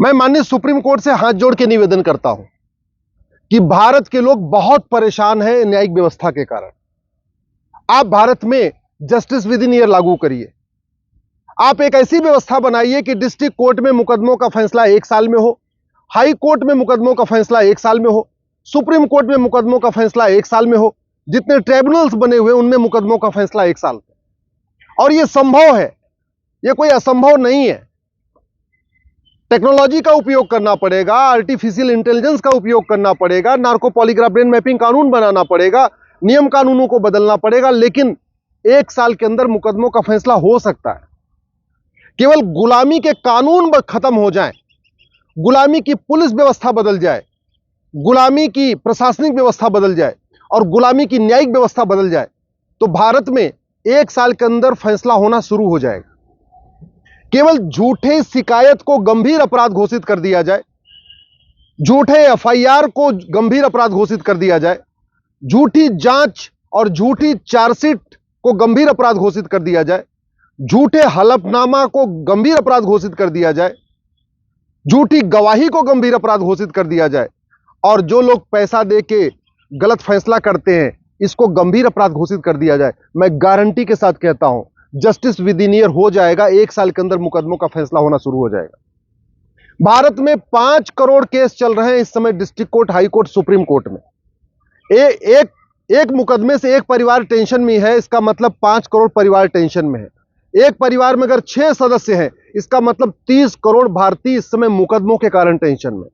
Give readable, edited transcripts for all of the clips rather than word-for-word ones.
मैं माननीय supreme court से हाथ जोड़ के निवेदन करता हूं कि भारत के लोग बहुत परेशान हैं न्यायिक व्यवस्था के कारण। आप भारत में जस्टिस विद इन ईयर लागू करिए। आप एक ऐसी व्यवस्था बनाइए कि डिस्ट्रिक्ट कोर्ट में मुकदमों का फैसला 1 साल में हो, हाई कोर्ट में मुकदमों का फैसला 1 साल में हो, सुप्रीम कोर्ट में मुकदमों का फैसला 1 साल में हो, जितने ट्रिब्यूनल्स बने हुए उनमें मुकदमों का फैसला 1 साल में। और यह संभव है, यह कोई असंभव नहीं है। टेक्नोलॉजी का उपयोग करना पड़ेगा, आर्टिफिशियल इंटेलिजेंस का उपयोग करना पड़ेगा, नार्को पॉलीग्राफ ब्रेन मैपिंग कानून बनाना पड़ेगा, नियम कानूनों को बदलना पड़ेगा, लेकिन 1 साल के अंदर मुकदमों का फैसला हो सकता है। केवल गुलामी के कानून खत्म हो जाएं, गुलामी की पुलिस व्यवस्था बदल जाए, गुलामी की प्रशासनिक व्यवस्था बदल जाए और गुलामी की न्यायिक व्यवस्था बदल जाए, तो भारत में 1 साल के अंदर फैसला होना शुरू हो जाएगा। केवल झूठे शिकायत को गंभीर अपराध घोषित कर दिया जाए, झूठे एफआईआर को गंभीर अपराध घोषित कर दिया जाए, झूठी जांच और झूठी चार्जशीट को गंभीर अपराध घोषित कर दिया जाए, झूठे हलफनामा को गंभीर अपराध घोषित कर दिया जाए, झूठी गवाही को गंभीर अपराध घोषित कर दिया जाए, और जो लोग पैसा दे के गलत फैसला करते हैं इसको गंभीर अपराध घोषित कर दिया जाए। मैं गारंटी के साथ कहता हूं जस्टिस विद इन ईयर हो जाएगा। 1 साल के अंदर मुकदमों का फैसला होना शुरू हो जाएगा। भारत में 5 करोड़ केस चल रहे हैं इस समय district court, high court, supreme court में। एक मुकदमे से एक परिवार टेंशन में है, इसका मतलब 5 करोड़ परिवार टेंशन में है। एक परिवार में अगर 6 सदस्य हैं, इसका मतलब 30 करोड़ भारतीय इस समय मुकदमों के कारण टेंशन में।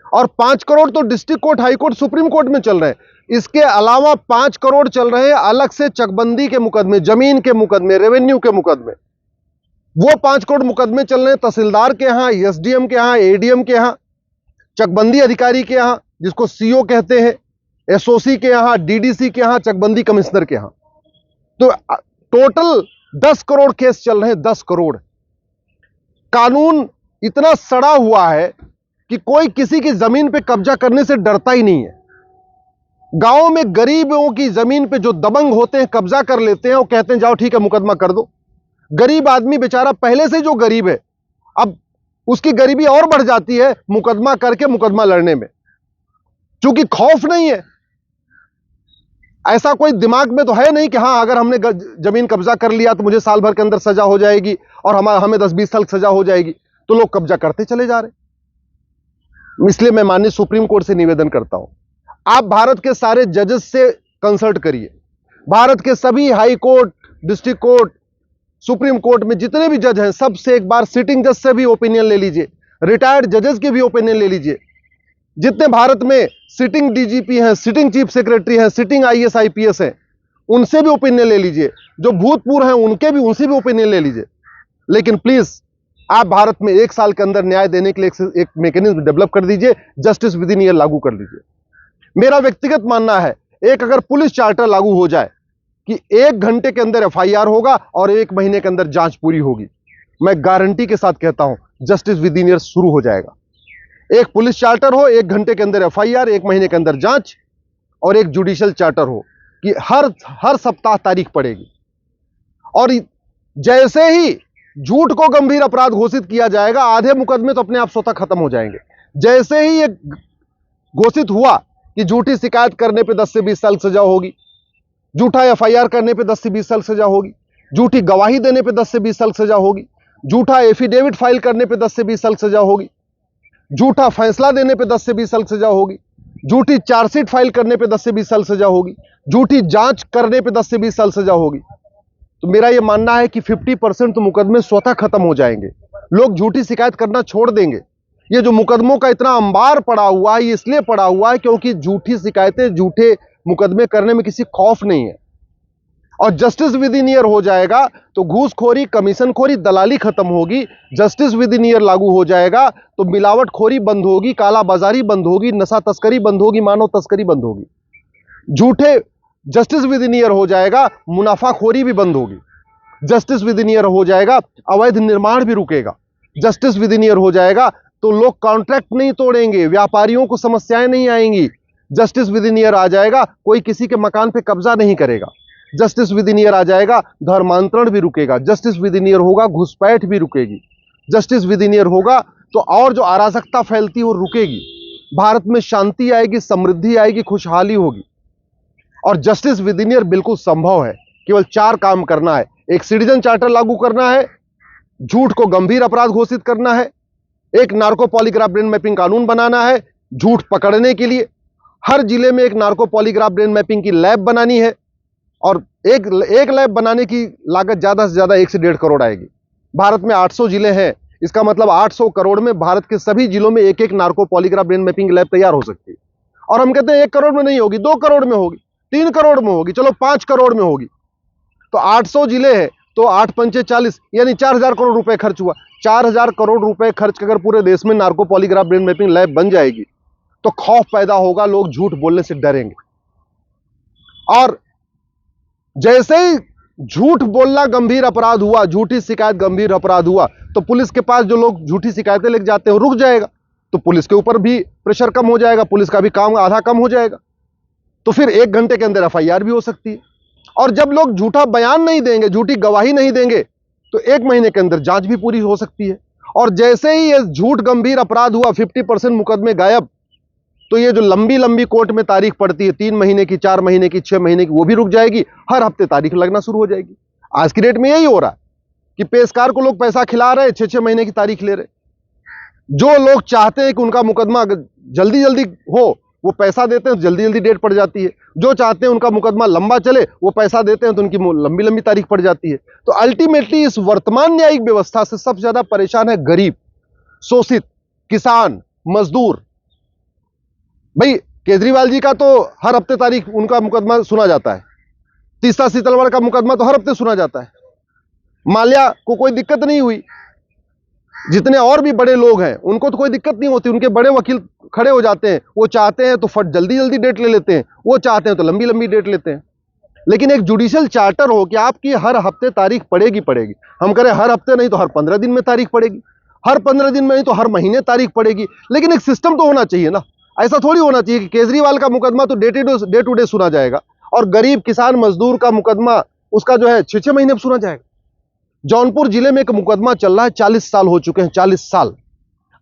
और 5 करोड़ तो district court, high court, supreme court में चल रहे हैं। इसके अलावा 5 करोड़ चल रहे हैं अलग से चकबंदी के मुकदमे, जमीन के मुकदमे, रेवेन्यू के मुकदमे। वो 5 करोड़ मुकदमे चल रहे हैं तहसीलदार के यहां, एसडीएम के यहां, एडीएम के यहां, चकबंदी अधिकारी के यहां जिसको सीओ कहते हैं, एसओसी के यहां, डीडीसी के यहां, चकबंदी कमिश्नर के यहां। तो टोटल 10 करोड़ केस चल रहे हैं। 10 करोड़। कानून इतना सड़ा हुआ है कि कोई किसी की जमीन पे कब्जा करने से डरता ही नहीं है। गांव में गरीबों की जमीन पे जो दबंग होते हैं कब्जा कर लेते हैं और कहते हैं जाओ ठीक है मुकदमा कर दो। गरीब आदमी बेचारा पहले से जो गरीब है, अब उसकी गरीबी और बढ़ जाती है मुकदमा करके मुकदमा लड़ने में, क्योंकि खौफ नहीं है। ऐसा कोई दिमाग में तो है नहीं कि हां अगर हमने जमीन कब्जा कर लिया तो मुझे साल भर के अंदर सजा हो जाएगी और हमें 10-20 साल सजा हो जाएगी। तो लोग कब्जा करते चले जा रहे। इसलिए मैं माननीय सुप्रीम कोर्ट से निवेदन करता हूं, आप भारत के सारे जजेस से कंसल्ट करिए। भारत के सभी high court, district court, supreme court में जितने भी जज हैं सबसे एक बार सिटिंग जज से भी ओपिनियन ले लीजिए, रिटायर्ड जजेस के भी ओपिनियन ले लीजिए। जितने भारत में सिटिंग डीजीपी हैं, सिटिंग चीफ सेक्रेटरी हैं, सिटिंग आईएएस आईपीएस हैं, उनसे भी ओपिनियन ले लीजिए। जो भूतपूर्व हैं उनसे भी ओपिनियन ले लीजिए। लेकिन प्लीज आप भारत में 1 साल के अंदर न्याय देने के लिए एक मैकेनिज्म डेवलप कर दीजिए, जस्टिस विद इन ईयर लागू कर दीजिए। मेरा व्यक्तिगत मानना है एक अगर पुलिस चार्टर लागू हो जाए कि 1 घंटे के अंदर एफआईआर होगा और 1 महीने के अंदर जांच पूरी होगी, मैं गारंटी के साथ कहता हूं जस्टिस विद इन ईयर शुरू हो जाएगा। एक पुलिस चार्टर हो, 1 घंटे के अंदर एफआईआर, 1 महीने के अंदर जांच, और एक जुडिशियल चार्टर हो कि हर सप्ताह तारीख पड़ेगी। और जैसे ही झूठ को गंभीर अपराध घोषित किया जाएगा, आधे मुकदमे तो अपने आप स्वतः खत्म हो जाएंगे। जैसे ही यह घोषित हुआ कि झूठी शिकायत करने पे 10 से 20 साल सजा होगी, झूठा एफआईआर करने पे 10 से 20 साल सजा होगी, झूठी गवाही देने पे 10 से 20 साल सजा होगी, झूठा एफिडेविट फाइल करने पे 10 से 20 साल सजा होगी, झूठा फैसला देने पे 10 से 20 साल सजा होगी, झूठी चार्जशीट फाइल करने पे 10 से 20 साल सजा होगी, झूठी जांच करने पे 10 से 20 साल सजा होगी। तो मेरा यह मानना है कि 50% तो मुकदमे स्वतः खत्म हो जाएंगे। लोग झूठी शिकायत करना छोड़ देंगे। ये जो मुकदमों का इतना अंबार पड़ा हुआ है, ये इसलिए पड़ा हुआ है क्योंकि झूठी शिकायतें, झूठे मुकदमे करने में किसी खौफ नहीं है। और जस्टिस विद इन ईयर हो जाएगा तो घूसखोरी, कमीशनखोरी, दलाली खत्म होगी। जस्टिस विद इन ईयर लागू हो जाएगा तो मिलावटखोरी बंद होगी, कालाबाजारी बंद होगी, नशा तस्करी बंद होगी, मानव तस्करी बंद होगी। झूठे जस्टिस विद इन ईयर हो जाएगा, मुनाफाखोरी भी बंद होगी। जस्टिस विद इन ईयर हो जाएगा, अवैध निर्माण भी रुकेगा। जस्टिस विद इन ईयर हो जाएगा तो लोग कॉन्ट्रैक्ट नहीं तोड़ेंगे, व्यापारियों को समस्याएं नहीं आएंगी। जस्टिस विद इन ईयर आ जाएगा, कोई किसी के मकान पे कब्जा नहीं करेगा। जस्टिस विद इन ईयर आ जाएगा, धर्मांतरण भी रुकेगा। जस्टिस विद इन ईयर होगा, घुसपैठ भी रुकेगी। जस्टिस विद इन ईयर होगा तो और जो अराजकता फैलती है वो रुकेगी, भारत में शांति आएगी, समृद्धि आएगी, खुशहाली होगी। और जस्टिस विद इन ईयर बिल्कुल संभव है। केवल 4 काम करना है। एक सिटीजन चार्टर लागू करना है, झूठ को गंभीर अपराध घोषित करना है, एक नार्को पॉलीग्राफ ब्रेन मैपिंग कानून बनाना है झूठ पकड़ने के लिए, हर जिले में एक नार्को पॉलीग्राफ ब्रेन मैपिंग की लैब बनानी है, और एक लैब बनाने की लागत ज्यादा से ज्यादा 1 से 1.5 करोड़ आएगी। भारत में 800 जिले हैं, इसका मतलब 800 करोड़ में भारत के सभी जिलों में एक narco polygraph brain mapping lab तैयार हो सकती है। और हम कहते हैं 1 करोड़ में नहीं होगी, 2 करोड़ में होगी, 3 करोड़ में होगी, चलो 5 करोड़ में होगी। तो 800 जिले हैं तो 8 पंचे 40, यानी 4000 करोड़ रुपए खर्च हुआ। 4000 करोड़ रुपए खर्च अगर पूरे देश में narco polygraph brain mapping lab बन जाएगी तो खौफ पैदा होगा, लोग झूठ बोलने से डरेंगे। और जैसे ही झूठ बोलना गंभीर अपराध हुआ, झूठी शिकायत गंभीर अपराध हुआ, तो पुलिस के पास जो लोग झूठी शिकायतें लेके जाते हैं रुक जाएगा, तो पुलिस के ऊपर भी प्रेशर कम हो जाएगा, पुलिस का भी काम आधा कम हो जाएगा। तो फिर 1 घंटे के अंदर एफआईआर भी हो सकती है। और जब लोग झूठा बयान नहीं देंगे, झूठी गवाही नहीं देंगे, तो 1 महीने के अंदर जांच भी पूरी हो सकती है। और जैसे ही ये झूठ गंभीर अपराध हुआ, 50% मुकदमे गायब, तो ये जो लंबी लंबी कोर्ट में तारीख पड़ती है, 3 महीने की, 4 महीने की, 6 महीने की, वो भी रुक जाएगी। हर हफ्ते तारीख लगना शुरू हो जाएगी। आज की डेट में यही हो रहा है कि पेशकार को लोग पैसा खिला रहे, 6-6 महीने की तारीख ले रहे। जो लोग चाहते हैं कि उनका मुकदमा जल्दी जल्दी हो, वो पैसा देते हैं, जल्दी जल्दी डेट पड़ जाती है। जो चाहते हैं उनका मुकदमा लंबा चले, वो पैसा देते हैं, तो उनकी लंबी लंबी तारीख पड़ जाती है। तो अल्टीमेटली इस वर्तमान न्यायिक व्यवस्था से सबसे ज्यादा परेशान है गरीब, शोषित, किसान, मजदूर। भाई केजरीवाल जी का तो हर हफ्ते तारीख उनका मुकदमा सुना जाता है, तीसरा सीतलवाड़ का मुकदमा तो हर हफ्ते सुना जाता है। माल्या को कोई दिक्कत नहीं हुई, जितने और भी बड़े लोग हैं उनको तो कोई दिक्कत नहीं होती, उनके बड़े वकील खड़े हो जाते हैं, वो चाहते हैं तो फट जल्दी जल्दी डेट ले लेते हैं, वो चाहते हैं तो लंबी लंबी डेट लेते हैं। लेकिन एक जुडिशियल चार्टर हो कि आपकी हर हफ्ते तारीख पड़ेगी पड़ेगी, हम करें हर हफ्ते नहीं तो हर 15 दिन में तारीख पड़ेगी, हर 15 दिन में नहीं तो हर महीने तारीख पड़ेगी। लेकिन एक सिस्टम तो होना चाहिए ना। ऐसा थोड़ी होना चाहिए कि केजरीवाल का मुकदमा तो डे टू डे सुना जाएगा और गरीब किसान मजदूर का मुकदमा उसका जो है 6-6 महीने में सुना जाएगा। जौनपुर जिले में एक मुकदमा चल रहा है, 40 साल हो चुके हैं, 40 साल।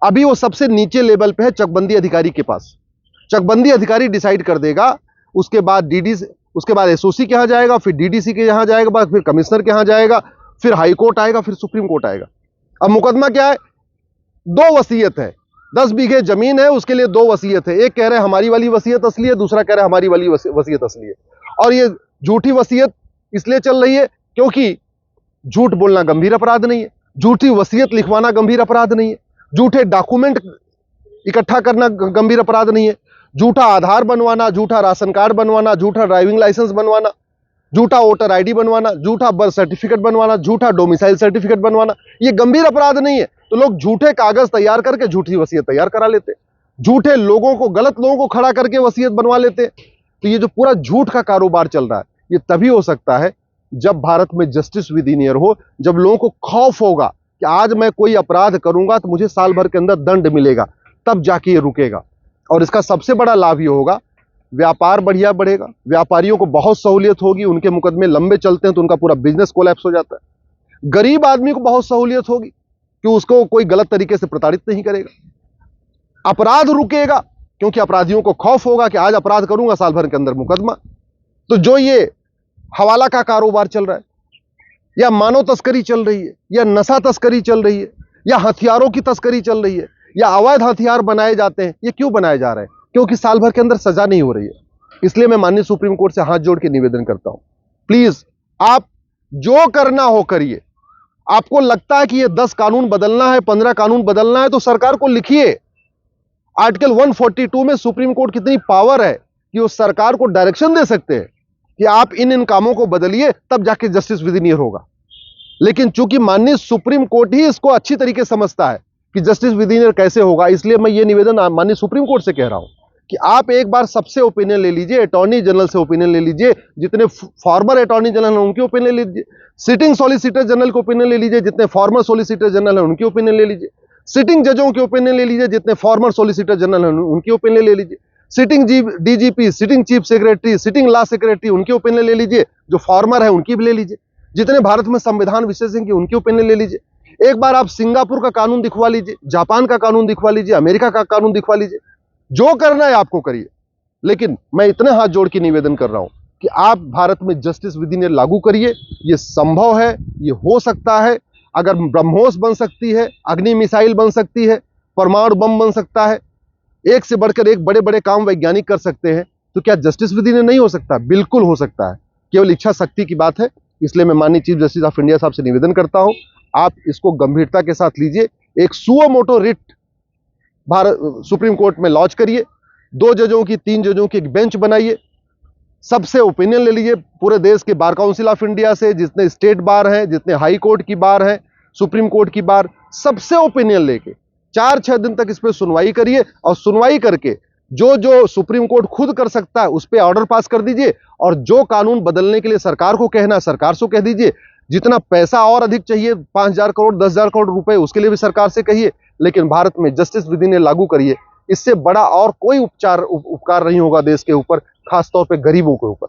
अभी वो सबसे नीचे लेवल पे है, चकबंदी अधिकारी के पास। चकबंदी अधिकारी डिसाइड कर देगा, उसके बाद उसके बाद एसओसी के यहाँ जाएगा, फिर डीडीसी के यहाँ जाएगा, फिर कमिश्नर के यहाँ जाएगा, फिर हाई कोर्ट आएगा, फिर सुप्रीम कोर्ट आएगा। अब मुकदमा क्या है? 2 वसीयत है, 10 बीघे जमीन है, उसके लिए 2 वसीयत है। एक कह रहे हैं हमारी वाली वसीयत असली है, दूसरा कह रहे हैं हमारी वाली वसीयत असली है। और ये झूठी वसीयत इसलिए चल रही है क्योंकि झूठ बोलना गंभीर अपराध नहीं है, झूठी वसीयत लिखवाना गंभीर अपराध नहीं है, झूठे डॉक्यूमेंट इकट्ठा करना गंभीर अपराध नहीं है, झूठा आधार बनवाना, झूठा राशन कार्ड बनवाना, झूठा ड्राइविंग लाइसेंस बनवाना, झूठा वोटर आईडी बनवाना, झूठा बर्थ सर्टिफिकेट बनवाना, झूठा डोमिसाइल सर्टिफिकेट बनवाना, ये गंभीर अपराध नहीं है। तो लोग झूठे कागज तैयार करके झूठी वसीयत तैयार करा लेते, झूठे लोगों को, गलत लोगों को खड़ा करके वसीयत बनवा लेते। तो ये जो पूरा झूठ का कारोबार चल रहा है, ये तभी हो सकता है जब भारत में जस्टिस विद इन ईयर हो, जब लोगों को खौफ होगा कि आज मैं कोई अपराध करूंगा तो मुझे साल भर के अंदर दंड मिलेगा, तब जाके ये रुकेगा। और इसका सबसे बड़ा लाभ ये होगा, व्यापार बढ़िया बढ़ेगा, व्यापारियों को बहुत सहूलियत होगी, उनके मुकदमे लंबे चलते हैं तो उनका पूरा बिजनेस कोलैप्स हो जाता है। गरीब आदमी को बहुत सहूलियत होगी कि उसको कोई गलत तरीके से प्रताड़ित नहीं करेगा। अपराध रुकेगा क्योंकि अपराधियों को खौफ होगा कि आज अपराध करूंगा साल भर के अंदर मुकदमा। तो जो ये हवाला का कारोबार चल रहा है, या मानव तस्करी चल रही है, या नशा तस्करी चल रही है, या हथियारों की तस्करी चल रही है, या अवैध हथियार बनाए जाते हैं, ये क्यों बनाए जा रहे हैं? क्योंकि साल भर के अंदर सजा नहीं हो रही है। इसलिए मैं माननीय सुप्रीम कोर्ट से हाथ जोड़ के निवेदन करता हूं, प्लीज आप जो करना हो करिए। आपको लगता है कि ये 10 कानून बदलना है, 15 कानून बदलना है, तो सरकार को लिखिए। आर्टिकल 142 में सुप्रीम कोर्ट की इतनी पावर है कि वो सरकार को डायरेक्शन दे सकते हैं कि आप इन कामों को बदलिए, तब जाके जस्टिस विद इन ईयर होगा। लेकिन चूंकि माननीय सुप्रीम कोर्ट ही इसको अच्छी तरीके से समझता है कि जस्टिस विद इन ईयर कैसे होगा, इसलिए मैं ये निवेदन माननीय सुप्रीम कोर्ट से कह रहा हूं कि आप एक बार सबसे ओपिनियन ले लीजिए, अटॉर्नी जनरल से ओपिनियन ले लीजिए, जितने फॉर्मर अटॉर्नी जनरल हैं उनकी ओपिनियन ले लीजिए, सिटिंग सॉलिसिटर जनरल की ओपिनियन ले लीजिए, जितने फॉर्मर सॉलिसिटर जनरल हैं उनकी ओपिनियन ले लीजिए, सिटिंग जजों की ओपिनियन ले लीजिए, जितने फॉर्मर सॉलिसिटर जनरल हैं उनकी ओपिनियन ले लीजिए, sitting DGP, sitting chief secretary, sitting law secretary, उनकी ओपिनियन ले लीजिए, जो फॉर्मर है उनकी भी ले लीजिए, जितने भारत में संविधान विशेषज्ञ उनकी ओपिनियन ले लीजिए। एक बार आप सिंगापुर का कानून दिखवा लीजिए, जापान का कानून दिखवा लीजिए, अमेरिका का कानून दिखवा लीजिए, जो करना है आपको करिए। लेकिन मैं इतने हाथ जोड़ के निवेदन कर रहा हूं कि आप भारत में जस्टिस विद इन इंडिया लागू करिए। यह संभव है, यह हो सकता है। अगर ब्रह्मोस बन सकती है, अग्नि मिसाइल बन सकती है, परमाणु बम बन सकता है, एक से बढ़कर एक बड़े बड़े काम वैज्ञानिक कर सकते हैं, तो क्या जस्टिस विद इन इंडिया नहीं हो सकता? बिल्कुल हो सकता है, केवल इच्छा शक्ति की बात है। इसलिए मैं माननीय चीफ जस्टिस ऑफ इंडिया साहब से निवेदन करता हूं, आप इसको गंभीरता के साथ लीजिए। एक suo motu writ Bharat supreme court में लॉन्च करिए, 2 जजों की 3 जजों की एक बेंच बनाइए, सबसे ओपिनियन ले लीजिए, पूरे देश के बार काउंसिल ऑफ इंडिया से, जितने स्टेट बार हैं, जितने हाई कोर्ट की बार हैं, सुप्रीम कोर्ट की बार, सबसे ओपिनियन लेके 4-6 दिन तक इस पर सुनवाई करिए। और सुनवाई करके जो जो सुप्रीम कोर्ट खुद कर सकता है उस पर ऑर्डर पास कर दीजिए, और जो कानून बदलने के लिए सरकार को कहना है सरकार से कह दीजिए। जितना पैसा और अधिक चाहिए, 5,000 करोड़ 10,000 करोड़ रुपए, उसके लिए भी सरकार से कहिए, लेकिन भारत में जस्टिस विद इन इंडिया लागू करिए। इससे बड़ा और कोई उपकार नहीं होगा देश के ऊपर, खासतौर पर गरीबों के ऊपर।